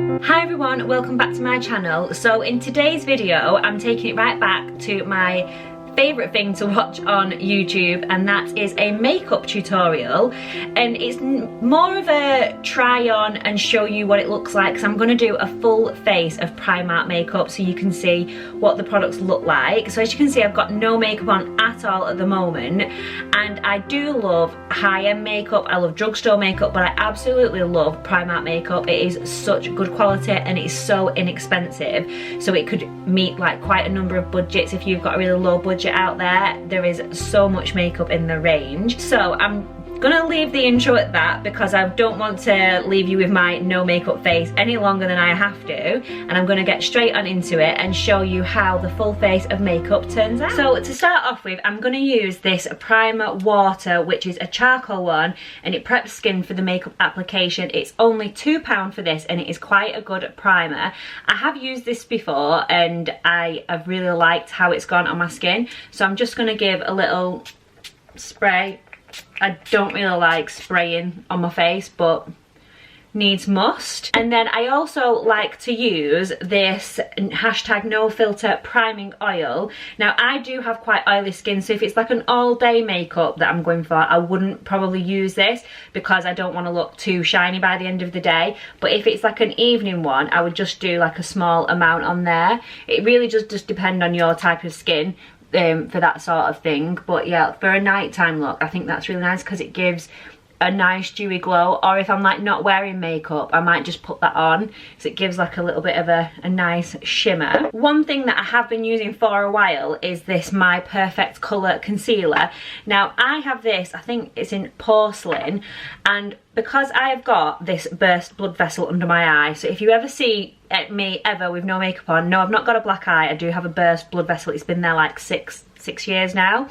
Hi everyone, welcome back to my channel. So in today's video, I'm taking it right back to my favourite thing to watch on YouTube, and that is a makeup tutorial. And it's more of a try on and show you what it looks like, because I'm going to do a full face of Primark makeup so you can see what the products look like. So as you can see, I've got no makeup on at all at the moment, and I do love high-end makeup. I love drugstore makeup, but I absolutely love Primark makeup. It is such good quality and it's so inexpensive, so it could meet like quite a number of budgets. If you've got a really low budget out there is so much makeup in the range. So I'm gonna leave the intro at that because I don't want to leave you with my no makeup face any longer than I have to, and I'm gonna get straight on into it and show you how the full face of makeup turns out. So to start off with, I'm gonna use this primer water, which is a charcoal one, and it preps skin for the makeup application. It's only £2 for this, and it is quite a good primer. I have used this before and I have really liked how it's gone on my skin, so I'm just gonna give a little spray. I don't really like spraying on my face, but needs must. And then I also like to use this hashtag no filter priming oil. Now I do have quite oily skin, so if it's like an all day makeup that I'm going for, I wouldn't probably use this because I don't want to look too shiny by the end of the day. But if it's like an evening one, I would just do like a small amount on there. It really just depend on your type of skin for that sort of thing. But yeah, for a nighttime look, I think that's really nice because it gives a nice dewy glow. Or if I'm like not wearing makeup, I might just put that on because it gives like a little bit of a nice shimmer. One thing that I have been using for a while is this My Perfect Colour concealer. Now I have this, I think it's in porcelain, and because I have got this burst blood vessel under my eye, so if you ever see me ever with no makeup on, no, I've not got a black eye, I do have a burst blood vessel. It's been there like six years now.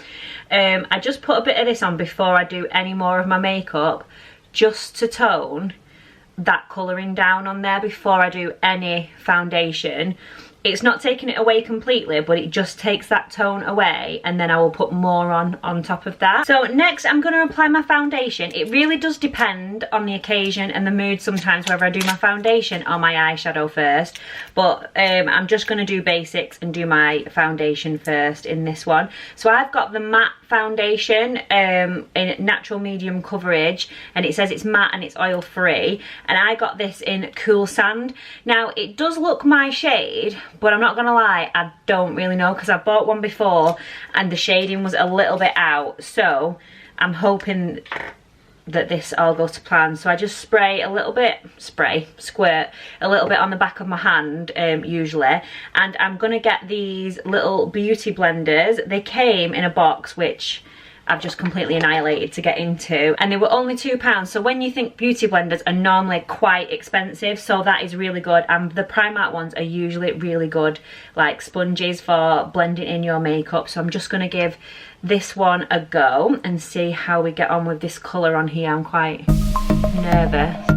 I just put a bit of this on before I do any more of my makeup, just to tone that colouring down on there before I do any foundation. It's not taking it away completely, but it just takes that tone away, and then I will put more on top of that. So next I'm going to apply my foundation. It really does depend on the occasion and the mood sometimes whether I do my foundation or my eyeshadow first, but I'm just going to do basics and do my foundation first in this one. So I've got the matte foundation in natural medium coverage, and it says it's matte and it's oil free, and I got this in Cool Sand. Now it does look my shade, but I'm not gonna lie, I don't really know because I bought one before and the shading was a little bit out, so I'm hoping that this all goes to plan. So I just spray a little bit, squirt a little bit on the back of my hand usually, and I'm gonna get these little beauty blenders. They came in a box which I've just completely annihilated to get into, and they were only £2. So when you think beauty blenders are normally quite expensive, so that is really good. And the Primark ones are usually really good, like sponges for blending in your makeup. So I'm just going to give this one a go and see how we get on with this colour on here. I'm quite nervous.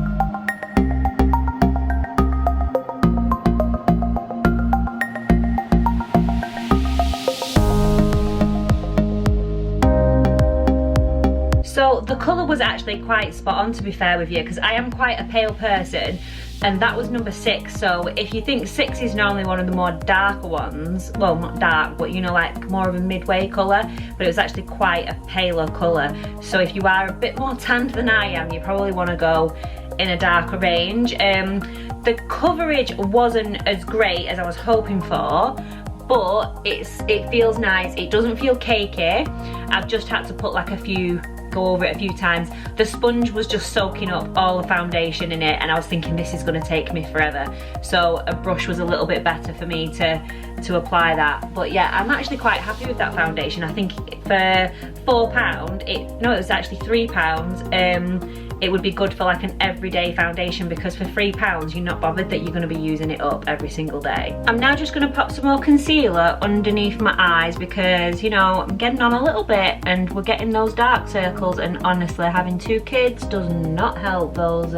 So the colour was actually quite spot on, to be fair with you, because I am quite a pale person, and that was number 6. So if you think 6 is normally one of the more darker ones, well, not dark, but you know, like more of a midway colour, but it was actually quite a paler colour. So if you are a bit more tanned than I am, you probably want to go in a darker range. The coverage wasn't as great as I was hoping for, but it feels nice. It doesn't feel cakey. I've just had to put like go over it a few times. The sponge was just soaking up all the foundation in it, and I was thinking this is going to take me forever, so a brush was a little bit better for me to apply that. But yeah, I'm actually quite happy with that foundation. I think for £4, it was actually £3, it would be good for like an everyday foundation, because for £3 you're not bothered that you're going to be using it up every single day. I'm now just going to pop some more concealer underneath my eyes because, you know, I'm getting on a little bit and we're getting those dark circles, and honestly having 2 kids does not help those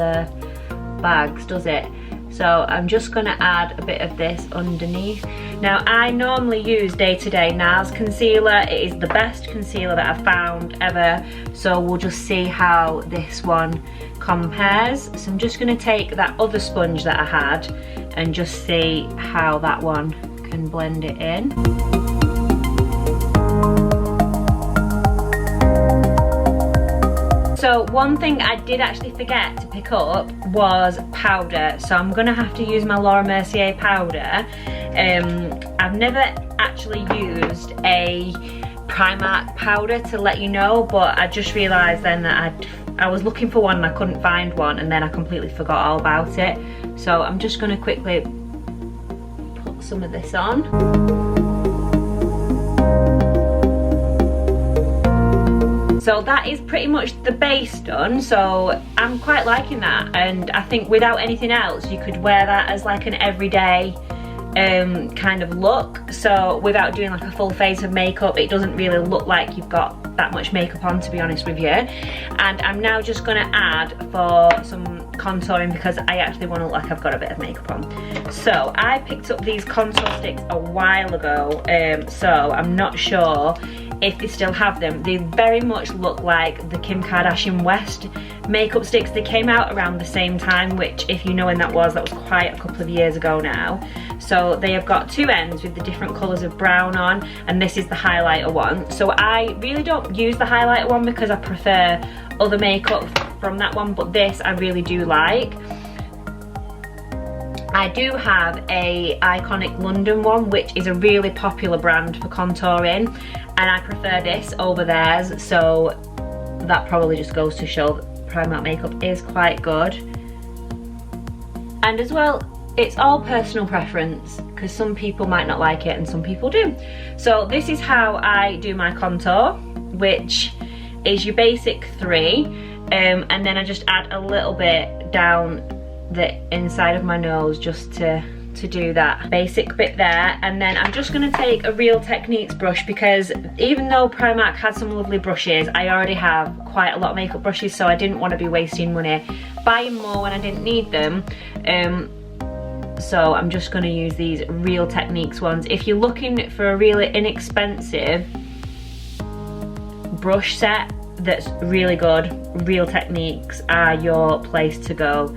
bags, does it? So I'm just going to add a bit of this underneath. Now I normally use Day to Day NARS concealer. It is the best concealer that I've found ever. So we'll just see how this one compares. So I'm just going to take that other sponge that I had and just see how that one can blend it in. So one thing I did actually forget to pick up was powder. So I'm gonna have to use my Laura Mercier powder. I've never actually used a Primark powder, to let you know, but I just realised then that I was looking for one and I couldn't find one, and then I completely forgot all about it. So I'm just gonna quickly put some of this on. So that is pretty much the base done, so I'm quite liking that, and I think without anything else you could wear that as like an everyday kind of look. So without doing like a full face of makeup, it doesn't really look like you've got that much makeup on, to be honest with you. And I'm now just going to add for some contouring because I actually want to look like I've got a bit of makeup on. So I picked up these contour sticks a while ago, so I'm not sure if they still have them. They very much look like the Kim Kardashian West makeup sticks. They came out around the same time, which if you know when that was quite a couple of years ago now. So they have got two ends with the different colours of brown on, and this is the highlighter one. So I really don't use the highlighter one because I prefer other makeup from that one, but this I really do like. I do have a Iconic London one, which is a really popular brand for contouring, and I prefer this over theirs, so that probably just goes to show that Primark makeup is quite good. And as well, it's all personal preference, because some people might not like it and some people do. So this is how I do my contour, which is your basic three, and then I just add a little bit down the inside of my nose just to do that basic bit there. And then I'm just going to take a Real Techniques brush, because even though Primark had some lovely brushes, I already have quite a lot of makeup brushes, so I didn't want to be wasting money buying more when I didn't need them. So I'm just going to use these Real Techniques ones. If you're looking for a really inexpensive brush set that's really good, Real Techniques are your place to go.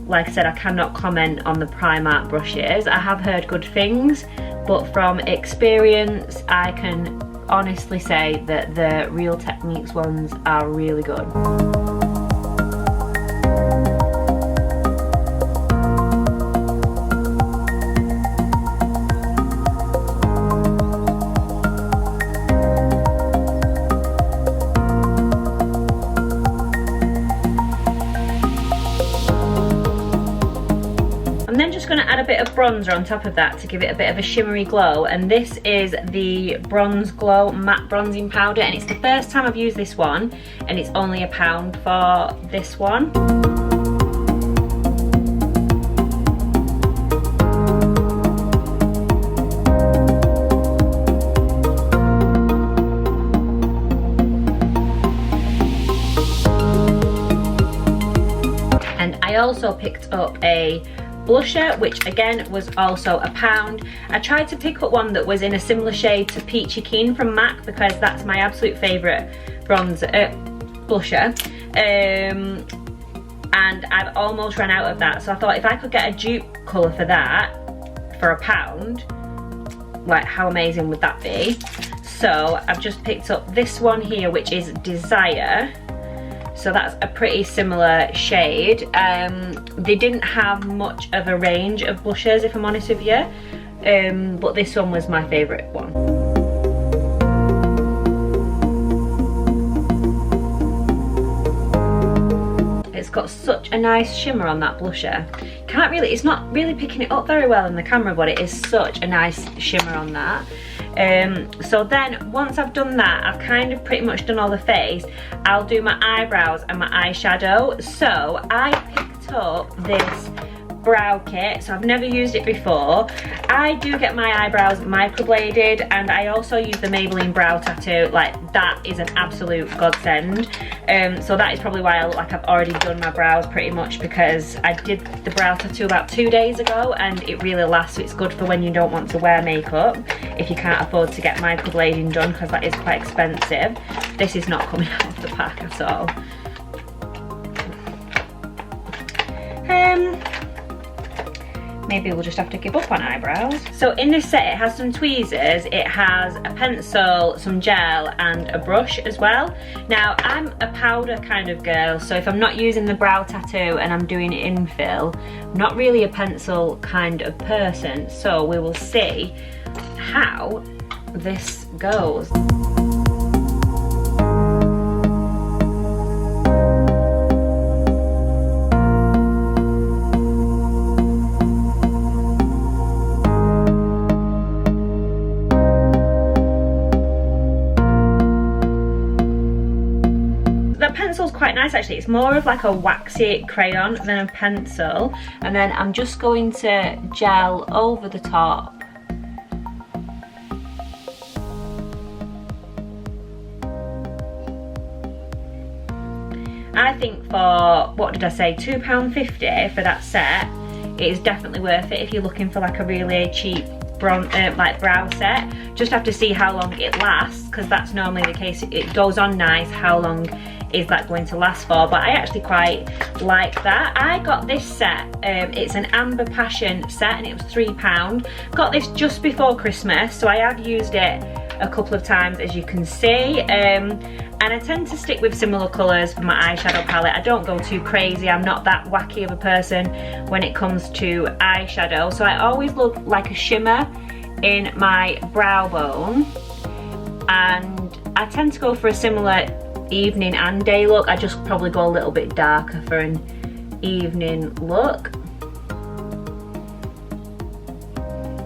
Like I said, I cannot comment on the Primark brushes. I have heard good things, but from experience, I can honestly say that the Real Techniques ones are really good. Going to add a bit of bronzer on top of that to give it a bit of a shimmery glow, and this is the Bronze Glow matte bronzing powder, and it's the first time I've used this one, and it's only £1 for this one. And I also picked up a blusher, which again was also £1. I tried to pick up one that was in a similar shade to Peachy Keen from MAC, because that's my absolute favourite blusher, and I've almost run out of that. So I thought if I could get a dupe colour for that for £1, like how amazing would that be? So I've just picked up this one here, which is Desire. So that's a pretty similar shade. They didn't have much of a range of blushes, if I'm honest with you, but this one was my favourite one. It's got such a nice shimmer on that blusher. It's not really picking it up very well in the camera, but it is such a nice shimmer on that. So then once I've done that, I've kind of pretty much done all the face. I'll do my eyebrows and my eyeshadow. So I picked up this brow kit, so I've never used it before. I do get my eyebrows microbladed, and I also use the Maybelline brow tattoo. Like, that is an absolute godsend. So that is probably why I look like I've already done my brows pretty much, because I did the brow tattoo about 2 days ago and it really lasts, so it's good for when you don't want to wear makeup, if you can't afford to get microblading done, because that is quite expensive. This is not coming out of the pack at all. Maybe we'll just have to give up on eyebrows. So in this set, it has some tweezers, it has a pencil, some gel, and a brush as well. Now, I'm a powder kind of girl, so if I'm not using the brow tattoo and I'm doing infill, I'm not really a pencil kind of person. So we will see how this goes. Pencil's quite nice actually. It's more of like a waxy crayon than a pencil, and then I'm just going to gel over the top. I think for, what did I say, £2.50 for that set, it is definitely worth it if you're looking for like a really cheap like brow set. Just have to see how long it lasts, because that's normally the case. It goes on nice. How long is that going to last for? But I actually quite like that. I got this set, it's an Amber Passion set, and it was £3. Got this just before Christmas, so I have used it a couple of times, as you can see, and I tend to stick with similar colours for my eyeshadow palette. I don't go too crazy. I'm not that wacky of a person when it comes to eyeshadow, so I always look like a shimmer in my brow bone, and I tend to go for a similar evening and day look. I just probably go a little bit darker for an evening look.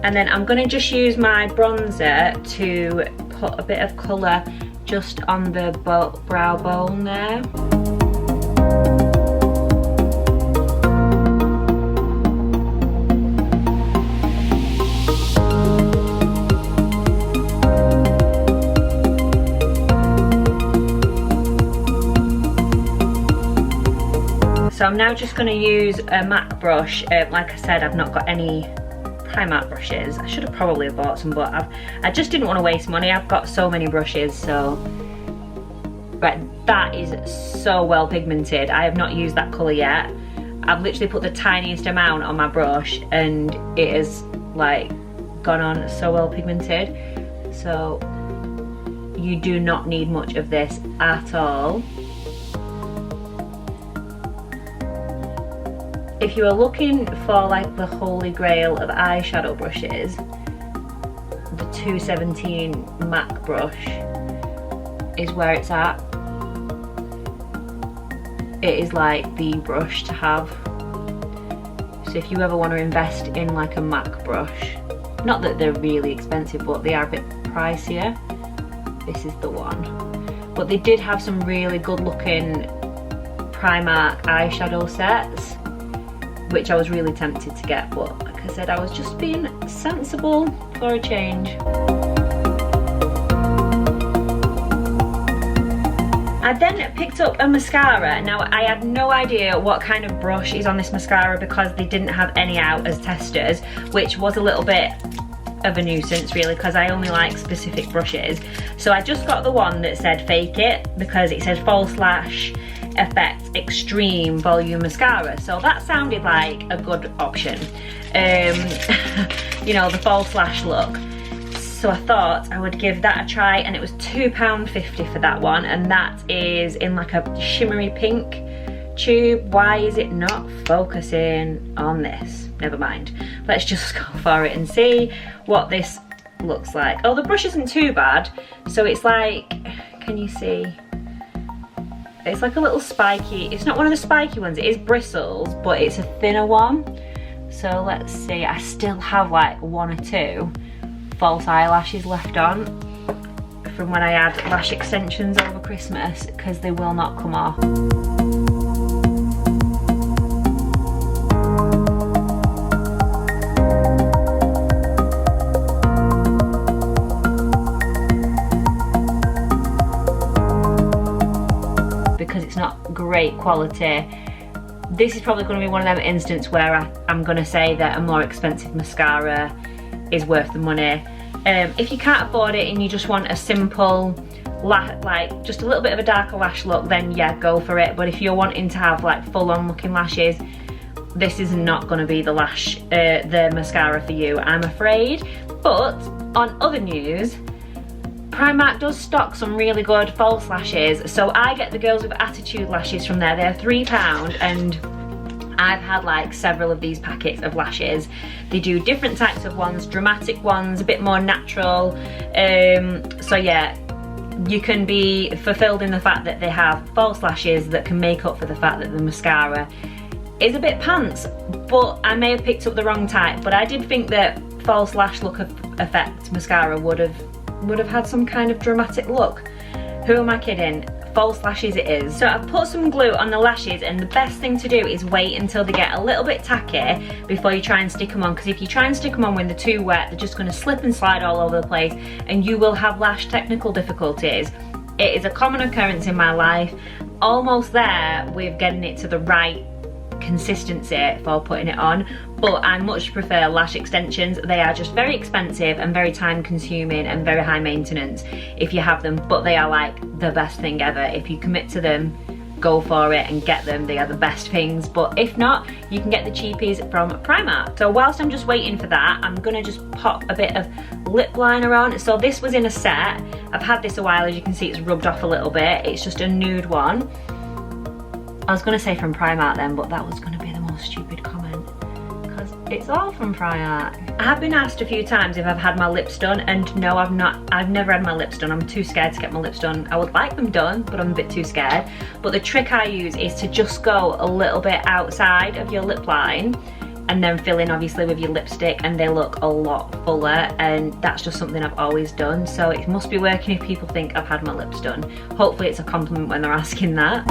And then I'm going to just use my bronzer to put a bit of colour just on the brow bone there. So I'm now just going to use a MAC brush. Like I said, I've not got any Primark brushes. I should have probably bought some, but I just didn't want to waste money. I've got so many brushes, so... Right, that is so well pigmented. I have not used that colour yet. I've literally put the tiniest amount on my brush and it has like gone on so well pigmented. So you do not need much of this at all. If you are looking for like the holy grail of eyeshadow brushes, the 217 MAC brush is where it's at. It is like the brush to have. So if you ever want to invest in like a MAC brush, not that they're really expensive, but they are a bit pricier, this is the one. But they did have some really good looking Primark eyeshadow sets, which I was really tempted to get, but like I said, I was just being sensible for a change. I then picked up a mascara. Now, I had no idea what kind of brush is on this mascara because they didn't have any out as testers, which was a little bit of a nuisance really, because I only like specific brushes. So I just got the one that said Fake It, because it said False Lash Effect Extreme Volume Mascara, so that sounded like a good option. You know, the false lash look. So I thought I would give that a try, and it was £2.50 for that one, and that is in like a shimmery pink tube. Why is it not focusing on this? Never mind. Let's just go for it and see what this looks like. Oh, the brush isn't too bad. So it's like, can you see? It's like a little spiky, it's not one of the spiky ones, it is bristles, but it's a thinner one. So let's see, I still have like 1 or 2 false eyelashes left on from when I had lash extensions over Christmas, because they will not come off. great quality. This is probably going to be one of them instances where I'm going to say that a more expensive mascara is worth the money. If you can't afford it and you just want a simple, like just a little bit of a darker lash look, then yeah, go for it. But if you're wanting to have like full-on looking lashes, this is not going to be the mascara for you, I'm afraid. But on other news, Primark does stock some really good false lashes. So I get the Girls with Attitude lashes from there. They're £3 and I've had like several of these packets of lashes. They do different types of ones, dramatic ones, a bit more natural. So yeah, you can be fulfilled in the fact that they have false lashes that can make up for the fact that the mascara is a bit pants. But I may have picked up the wrong type, but I did think that false lash look effect mascara would have had some kind of dramatic look. Who am I kidding? False lashes it is. So I've put some glue on the lashes, and the best thing to do is wait until they get a little bit tacky before you try and stick them on, because if you try and stick them on when they're too wet, they're just going to slip and slide all over the place and you will have lash technical difficulties. It is a common occurrence in my life. Almost there with getting it to the right consistency for putting it on, but I much prefer lash extensions. They are just very expensive and very time consuming and very high maintenance if you have them, but they are like the best thing ever. If you commit to them, go for it and get them. They are the best things. But if not, you can get the cheapies from Primark. So whilst I'm just waiting for that, I'm gonna just pop a bit of lip liner on. So this was in a set. I've had this a while. As you can see, it's rubbed off a little bit. It's just a nude one. I was going to say from Primark then, but that was going to be the most stupid comment because it's all from Primark. I have been asked a few times if I've had my lips done, and no, I've not. I've never had my lips done. I'm too scared to get my lips done. I would like them done, but I'm a bit too scared. But the trick I use is to just go a little bit outside of your lip line and then fill in obviously with your lipstick, and they look a lot fuller, and that's just something I've always done. So it must be working if people think I've had my lips done. Hopefully it's a compliment when they're asking that.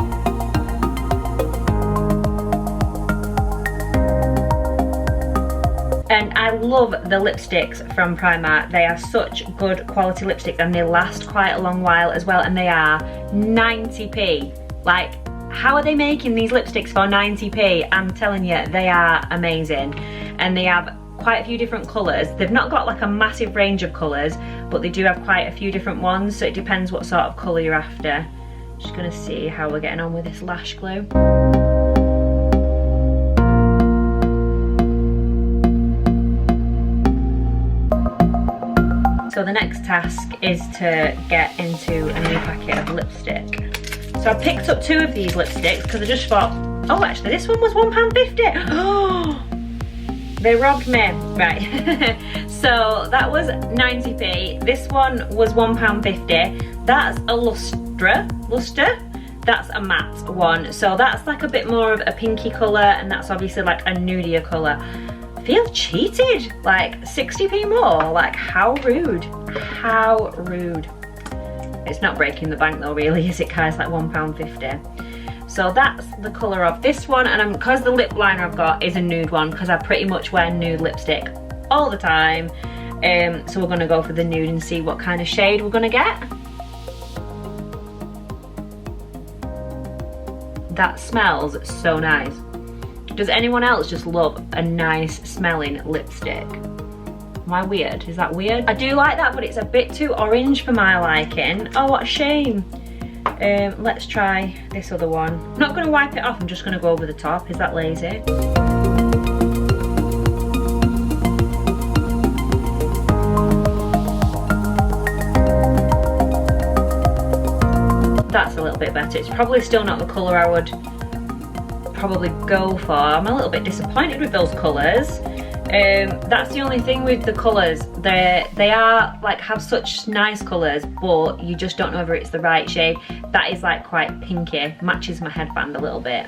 And I love the lipsticks from Primark. They are such good quality lipsticks and they last quite a long while as well, and they are 90p. Like, how are they making these lipsticks for 90p? I'm telling you, they are amazing. And they have quite a few different colours. They've not got like a massive range of colours, but they do have quite a few different ones, so it depends what sort of colour you're after. Just gonna see how we're getting on with this lash glue. So the next task is to get into a new packet of lipstick. So I picked up 2 of these lipsticks because I just thought, oh actually this one was £1.50. Oh, they robbed me. Right. So that was 90p. This one was £1.50. That's a luster. That's a matte one. So that's like a bit more of a pinky colour, and that's obviously like a nudier colour. Feel cheated, like 60p more, like how rude, how rude. It's not breaking the bank though really, is it guys? Like £1.50. So that's the colour of this one, and because the lip liner I've got is a nude one, because I pretty much wear nude lipstick all the time, so we're gonna go for the nude and see what kind of shade we're gonna get. That smells so nice. Does anyone else just love a nice smelling lipstick? Am I weird? Is that weird? I do like that, but it's a bit too orange for my liking. Oh, what a shame. Let's try this other one. I'm not going to wipe it off, I'm just going to go over the top. Is that lazy? That's a little bit better. It's probably still not the colour I would probably go for. I'm a little bit disappointed with those colours. That's the only thing with the colours. They are like have such nice colours, but you just don't know whether it's the right shade. That is like quite pinky, matches my headband a little bit.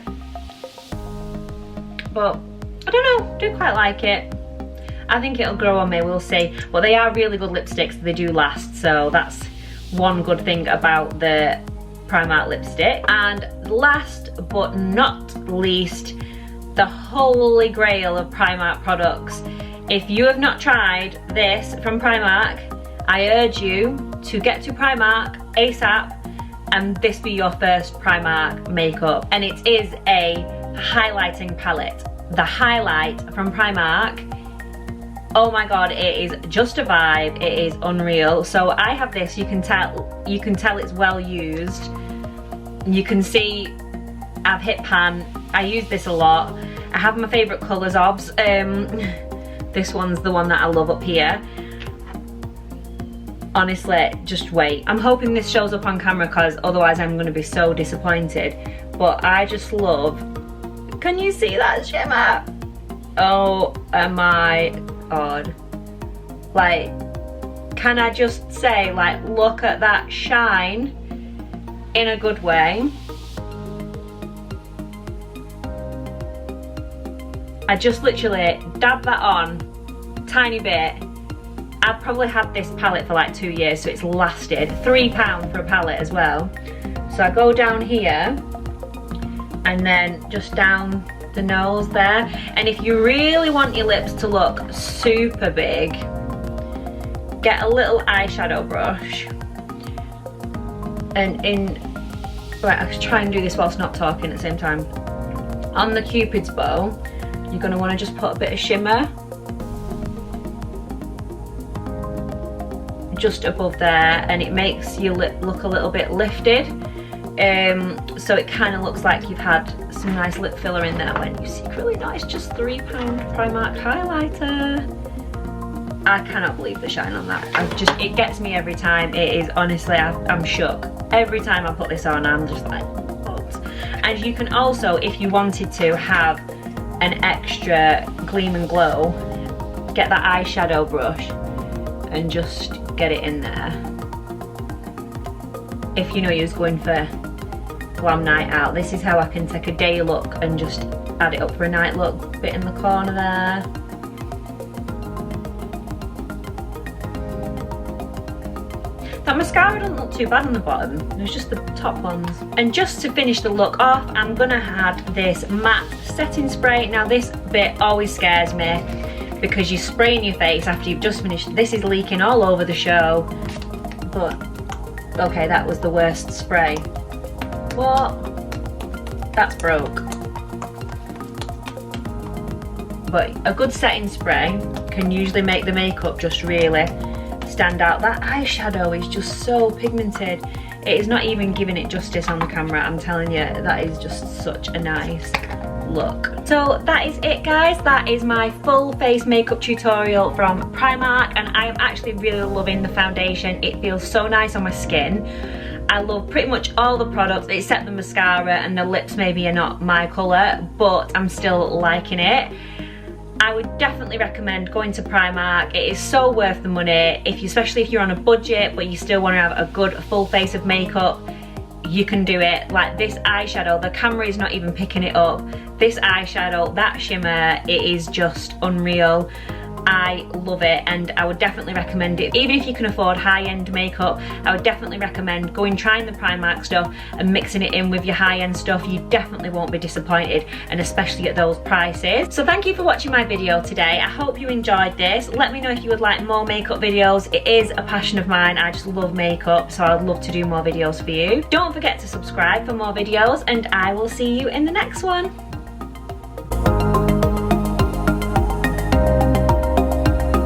But I don't know, do quite like it. I think it'll grow on me, we'll see. But they are really good lipsticks, they do last, so that's one good thing about the Primark lipstick. And last but not least, the holy grail of Primark products. If you have not tried this from Primark, I urge you to get to Primark ASAP and this be your first Primark makeup. And it is a highlighting palette. The highlight from Primark, oh my god, it is just a vibe. It is unreal. So I have this, you can tell it's well used. You can see I've hit pan. I use this a lot. I have my favourite colours obs. This one's the one that I love up here. Honestly, just wait. I'm hoping this shows up on camera because otherwise I'm going to be so disappointed. But I just love... Can you see that shimmer? Oh my god. Like, can I just say, like, look at that shine in a good way. I just literally dab that on, tiny bit. I've probably had this palette for like 2 years, so it's lasted. £3 for a palette as well. So I go down here, and then just down the nose there. And if you really want your lips to look super big, get a little eyeshadow brush. And right, I can try and do this whilst not talking at the same time. On the Cupid's bow, you're going to want to just put a bit of shimmer just above there, and it makes your lip look a little bit lifted. So it kind of looks like you've had some nice lip filler in there when you secretly know it's just £3 Primark highlighter. I cannot believe the shine on that. It gets me every time. It is, honestly, I'm shook. Every time I put this on, I'm just like, what? And you can also, if you wanted to, have an extra gleam and glow, get that eyeshadow brush and just get it in there. If you know you're going for glam night out, this is how I can take a day look and just add it up for a night look. Bit in the corner there. That mascara doesn't look too bad on the bottom, it's just the top ones. And just to finish the look off, I'm gonna add this matte setting spray. Now this bit always scares me because you spray in your face after you've just finished. This is leaking all over the show. But, okay, that was the worst spray. What? That's broke. But a good setting spray can usually make the makeup just really stand out. That eyeshadow is just so pigmented. It is not even giving it justice on the camera, I'm telling you. That is just such a nice look. So that is it, guys. That is my full face makeup tutorial from Primark, and I am actually really loving the foundation. It feels so nice on my skin. I love pretty much all the products except the mascara, and the lips maybe are not my colour, but I'm still liking it. I would definitely recommend going to Primark. It is so worth the money, especially if you're on a budget but you still want to have a good full face of makeup. You can do it. Like this eyeshadow, the camera is not even picking it up. This eyeshadow, that shimmer, it is just unreal. I love it, and I would definitely recommend it. Even if you can afford high-end makeup, I would definitely recommend going trying the Primark stuff and mixing it in with your high-end stuff. You definitely won't be disappointed, and especially at those prices. So thank you for watching my video today. I hope you enjoyed this. Let me know if you would like more makeup videos. It is a passion of mine. I just love makeup, so I'd love to do more videos for you. Don't forget to subscribe for more videos, and I will see you in the next one.